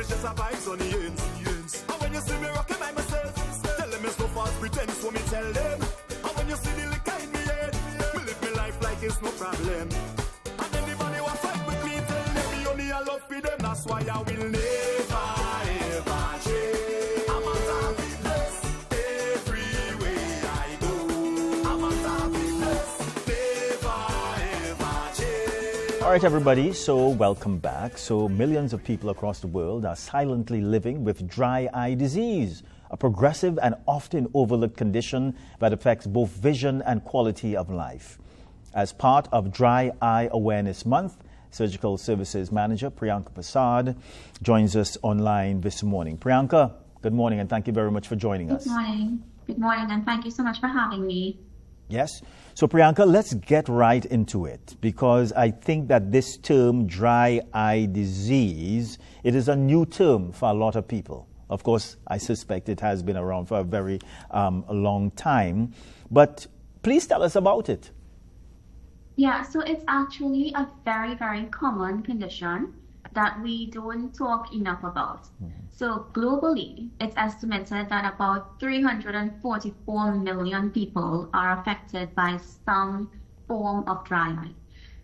it's just a vibes on the ends. And when you see me rocking by myself, tell them it's no false pretense, so me tell them. And when you see the liquor in me head, me live me life like it's no problem. And anybody who fight with me, tell them me only a love for them. That's why I will never ever change. I'm a happy blessed everywhere I go. I'm a happy blessed, never ever change. All right, everybody, so welcome back. So millions of people across the world are silently living with dry eye disease, a progressive and often overlooked condition that affects both vision and quality of life. As part of Dry Eye Awareness Month, Surgical Services Manager Prianka Persad joins us online this morning. Prianka, good morning and thank you very much for joining us. Good morning. Good morning and thank you so much for having me. Yes. So Prianka, let's get right into it because I think that this term dry eye disease, it is a new term for a lot of people. Of course, I suspect it has been around for a very long time. But please tell us about it. Yeah, so it's actually a very, very common condition that we don't talk enough about. So globally, it's estimated that about 344 million people are affected by some form of dry eye.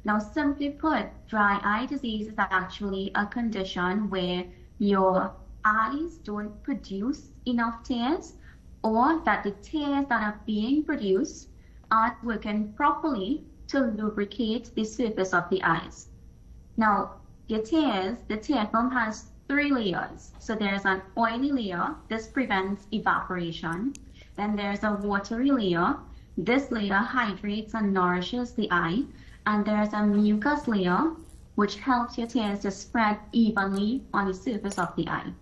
Now, simply put, dry eye disease is actually a condition where your eyes don't produce enough tears, or that the tears that are being produced aren't working properly to lubricate the surface of the eyes. Now, the tear film has 3 layers. So there's an oily layer, this prevents evaporation. Then there's a watery layer. This layer hydrates and nourishes the eye. And there's a mucus layer, which helps your tears to spread evenly on the surface of the eye.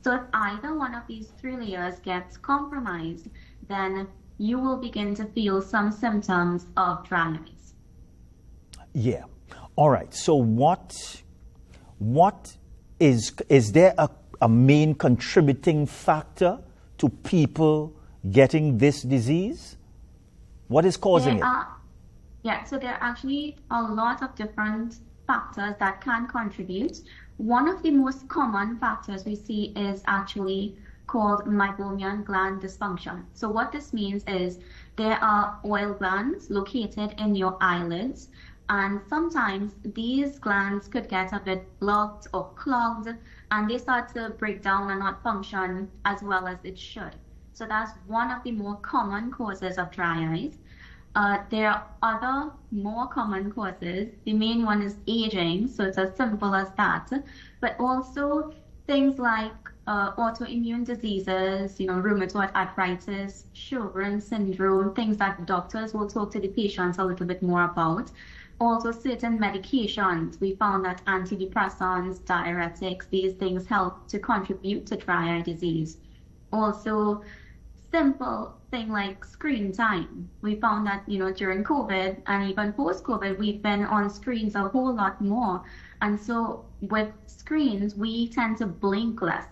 So if either one of these 3 layers gets compromised, then you will begin to feel some symptoms of dry eyes. Yeah. All right. So what is there a main contributing factor to people getting this disease? What is causing it? So there are actually a lot of different factors that can contribute. One of the most common factors we see is actually called meibomian gland dysfunction. So what this means is there are oil glands located in your eyelids, and sometimes these glands could get a bit blocked or clogged, and they start to break down and not function as well as it should. So that's one of the more common causes of dry eyes. There are other more common causes. The main one is aging, so it's as simple as that. But also things like autoimmune diseases, rheumatoid arthritis, Sjogren's syndrome, things that doctors will talk to the patients a little bit more about. Also certain medications. We found that antidepressants, diuretics, these things help to contribute to dry eye disease. Also, simple thing like screen time. We found that, during COVID and even post-COVID, we've been on screens a whole lot more. And so with screens, we tend to blink less.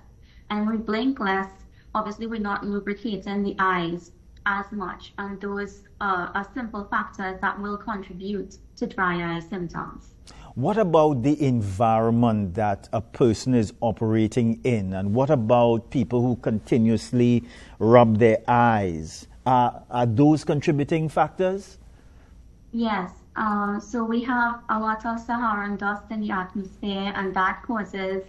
And we blink less, obviously we're not lubricating the eyes as much. And those are simple factors that will contribute to dry eye symptoms. What about the environment that a person is operating in? And what about people who continuously rub their eyes? Are those contributing factors? Yes. So we have a lot of Saharan dust in the atmosphere, and that causes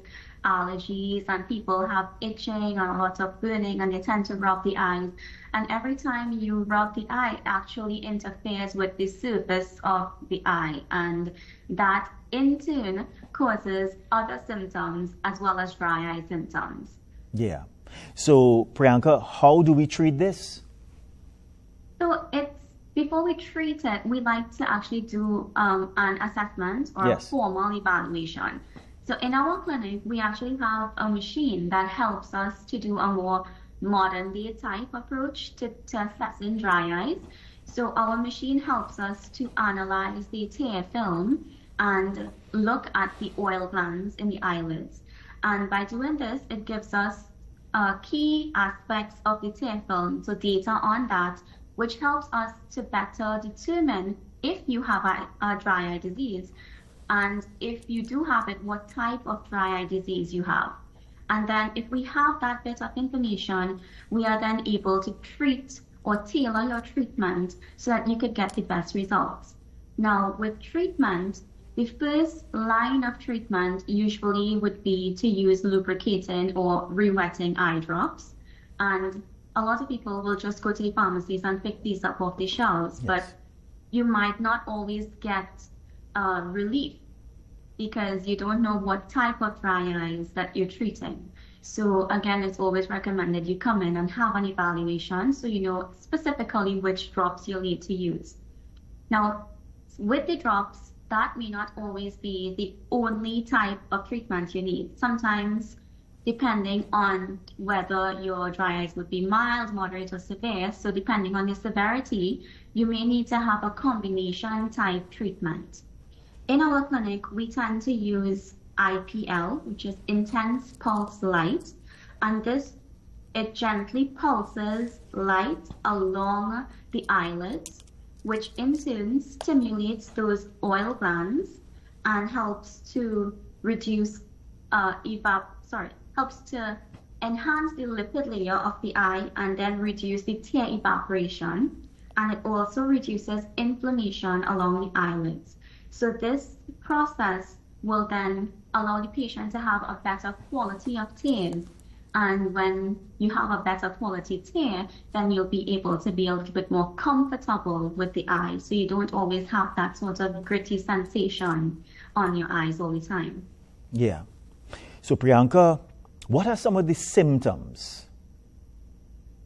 allergies, and people have itching and a lot of burning, and they tend to rub the eyes. And every time you rub the eye, it actually interferes with the surface of the eye, and that in turn causes other symptoms as well as dry eye symptoms. Yeah. So Prianka, how do we treat this? So before we treat it, we like to actually do an assessment or a formal evaluation. So in our clinic, we actually have a machine that helps us to do a more modern day type approach to assessing dry eyes. So our machine helps us to analyze the tear film and look at the oil glands in the eyelids. And by doing this, it gives us key aspects of the tear film, so data on that, which helps us to better determine if you have a dry eye disease, and if you do have it, what type of dry eye disease you have. And then if we have that bit of information, we are then able to treat or tailor your treatment so that you could get the best results. Now, with treatment, the first line of treatment usually would be to use lubricating or re-wetting eye drops. And a lot of people will just go to the pharmacies and pick these up off the shelves, Yes. but you might not always get relief because you don't know what type of dry eyes that you're treating. So again, it's always recommended you come in and have an evaluation so you know specifically which drops you'll need to use. Now, with the drops, that may not always be the only type of treatment you need. Sometimes, depending on whether your dry eyes would be mild, moderate, or severe, so depending on the severity, you may need to have a combination type treatment. In our clinic, we tend to use IPL, which is intense pulse light, and it gently pulses light along the eyelids, which in turn stimulates those oil glands and helps to reduce helps to enhance the lipid layer of the eye and then reduce the tear evaporation, and it also reduces inflammation along the eyelids. So this process will then allow the patient to have a better quality of tears. And when you have a better quality tear, then you'll be able to be a little bit more comfortable with the eye. So you don't always have that sort of gritty sensation on your eyes all the time. Yeah. So Prianka, what are some of the symptoms?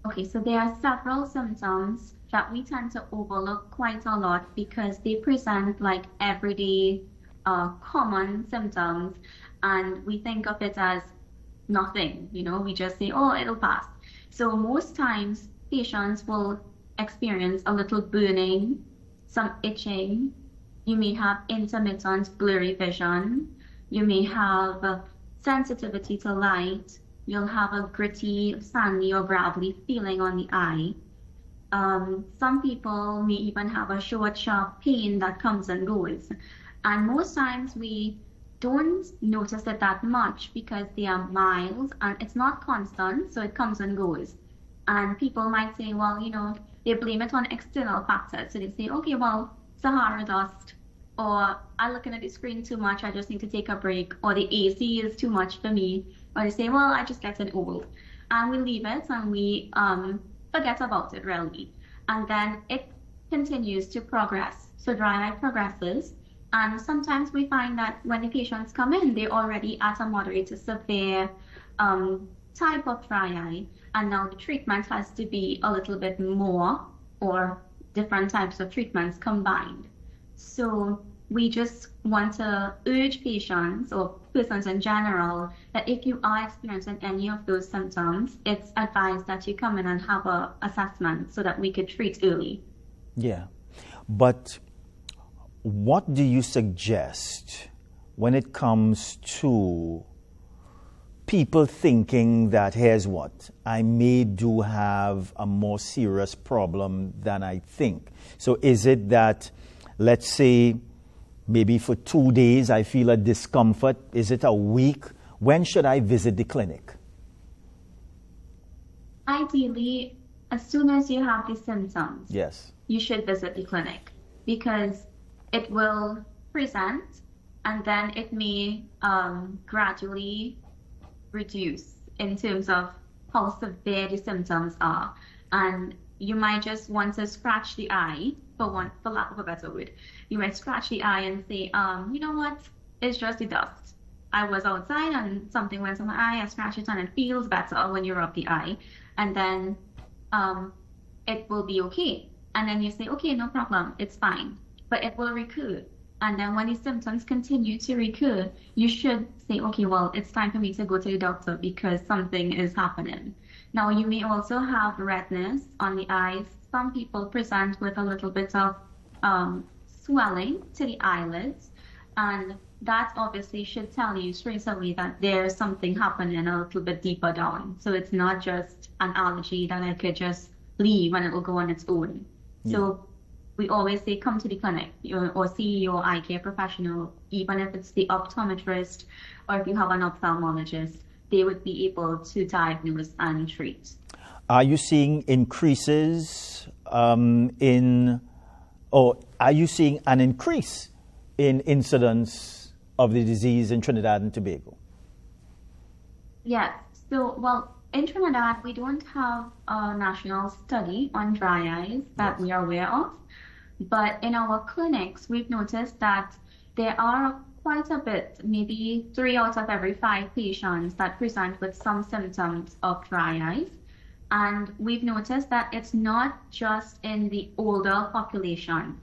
Okay, so there are several symptoms that we tend to overlook quite a lot because they present like everyday common symptoms, and we think of it as nothing, we just say, oh, it'll pass. So most times patients will experience a little burning, some itching. You may have intermittent blurry vision. You may have sensitivity to light. You'll have a gritty, sandy or gravelly feeling on the eye. Some people may even have a short, sharp pain that comes and goes. And most times we don't notice it that much because they are mild and it's not constant, so it comes and goes. And people might say, well, they blame it on external factors. So they say, okay, well, Sahara dust, or I'm looking at the screen too much, I just need to take a break, or the AC is too much for me, or they say, well, I just getting old. And we leave it and we forget about it really. And then it continues to progress. So dry eye progresses. And sometimes we find that when the patients come in, they're already at a moderate to severe type of dry eye. And now the treatment has to be a little bit more, or different types of treatments combined. So we just want to urge patients or persons in general that if you are experiencing any of those symptoms, it's advised that you come in and have an assessment so that we could treat early. Yeah. But what do you suggest when it comes to people thinking that, here's what, I may do have a more serious problem than I think? So is it that, let's say, maybe for 2 days I feel a discomfort? Is it a week? When should I visit the clinic? Ideally, as soon as you have the symptoms, Yes. you should visit the clinic because it will present and then it may gradually reduce in terms of how severe the symptoms are. And you might just want to scratch the eye, for lack of a better word. You might scratch the eye and say, you know what, it's just the dust. I was outside and something went on my eye, I scratched it and it feels better when you rub the eye. And then it will be okay. And then you say, okay, no problem, it's fine. But it will recur. And then when the symptoms continue to recur, you should say, okay, well, it's time for me to go to the doctor because something is happening. Now, you may also have redness on the eyes. Some people present with a little bit of swelling to the eyelids. And that obviously should tell you straight away that there's something happening a little bit deeper down. So it's not just an allergy that I could just leave and it will go on its own. Yeah. So we always say come to the clinic or see your eye care professional, even if it's the optometrist or if you have an ophthalmologist. they would be able to diagnose and treat. Are you seeing increases are you seeing an increase in incidence of the disease in Trinidad and Tobago? Yes. So, well, in Trinidad, we don't have a national study on dry eyes that we are aware of. But in our clinics, we've noticed that there are quite a bit, maybe 3 out of every 5 patients that present with some symptoms of dry eyes. And we've noticed that it's not just in the older population.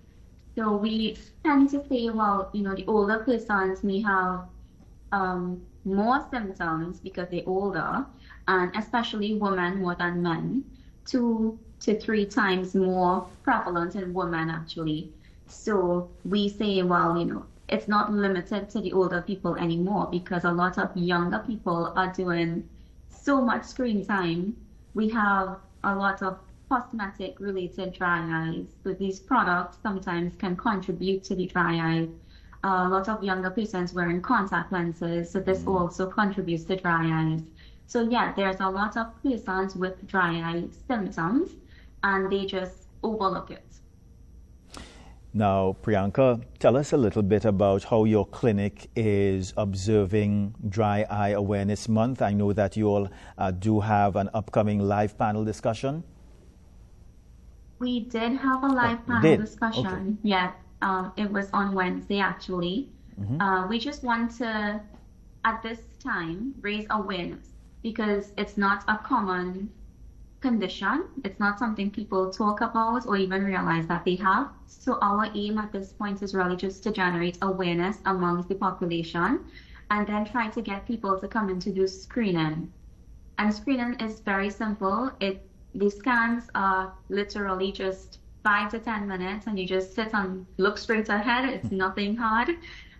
So we tend to say, well, the older persons may have more symptoms because they're older, and especially women more than men, 2 to 3 times more prevalent in women actually. So we say, well, it's not limited to the older people anymore because a lot of younger people are doing so much screen time. We have a lot of cosmetic related dry eyes. So these products sometimes can contribute to the dry eye. A lot of younger persons wearing contact lenses, so this also contributes to dry eyes. So yeah, there's a lot of persons with dry eye symptoms and they just overlook it. Now, Prianka, tell us a little bit about how your clinic is observing Dry Eye Awareness Month. I know that you all do have an upcoming live panel discussion. We did have a live panel discussion. Okay. Yeah, it was on Wednesday actually. We just want to, at this time, raise awareness because it's not a common condition. It's not something people talk about or even realize that they have. So our aim at this point is really just to generate awareness amongst the population and then try to get people to come in to do screening. And screening is very simple. The scans are literally just 5 to 10 minutes and you just sit and look straight ahead. It's nothing hard.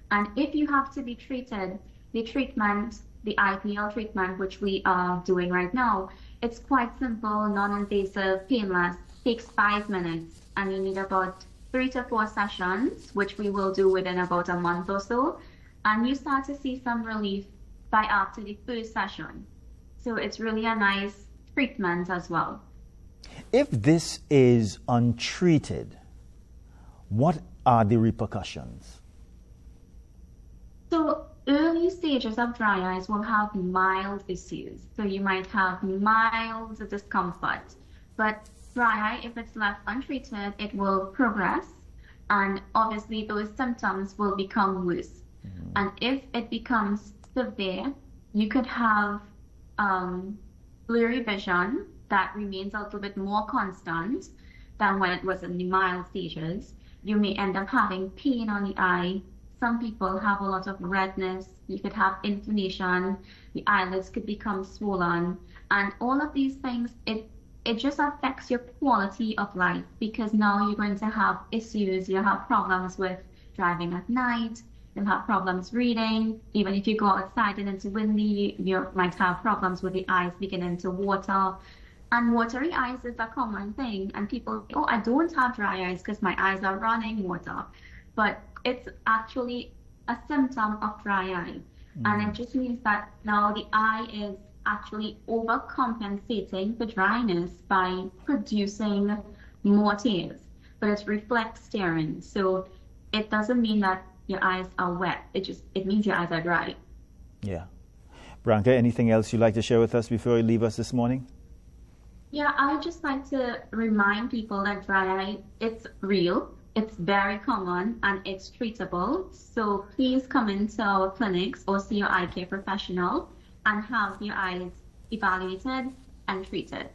And if you have to be treated, the treatment, the IPL treatment, which we are doing right now, it's quite simple, non-invasive, painless, takes 5 minutes, and you need about 3 to 4 sessions, which we will do within about a month or so, and you start to see some relief by after the first session. So it's really a nice treatment as well. If this is untreated, what are the repercussions? So early stages of dry eyes will have mild issues. So you might have mild discomfort, but dry eye, if it's left untreated, it will progress. And obviously those symptoms will become worse. And if it becomes severe, you could have blurry vision that remains a little bit more constant than when it was in the mild stages. You may end up having pain on the eye. Some people have a lot of redness. You could have inflammation. The eyelids could become swollen. And all of these things, it just affects your quality of life because now you're going to have issues. You'll have problems with driving at night. You'll have problems reading. Even if you go outside and it's windy, you might have problems with the eyes beginning to water. And watery eyes is a common thing. And people, oh, I don't have dry eyes because my eyes are running water. But it's actually a symptom of dry eye. And it just means that now the eye is actually overcompensating the dryness by producing more tears. But it's reflex tearing. So it doesn't mean that your eyes are wet. It means your eyes are dry. Yeah. Prianka, anything else you'd like to share with us before you leave us this morning? Yeah, I would just like to remind people that dry eye, it's real. It's very common and it's treatable. So please come into our clinics or see your eye care professional and have your eyes evaluated and treated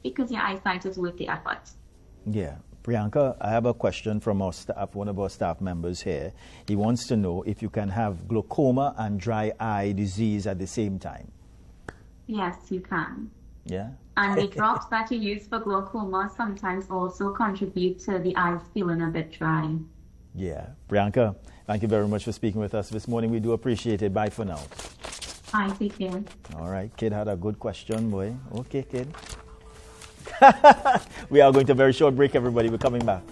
because your eyesight is worth the effort. Yeah. Prianka, I have a question from our staff, one of our staff members here. He wants to know if you can have glaucoma and dry eye disease at the same time. Yes, you can. Yeah. And the drops that you use for glaucoma sometimes also contribute to the eyes feeling a bit dry. Yeah. Prianka, thank you very much for speaking with us this morning. We do appreciate it. Bye for now. Bye, take care. All right. Kid had a good question, boy. Okay, kid. We are going to a very short break, everybody. We're coming back.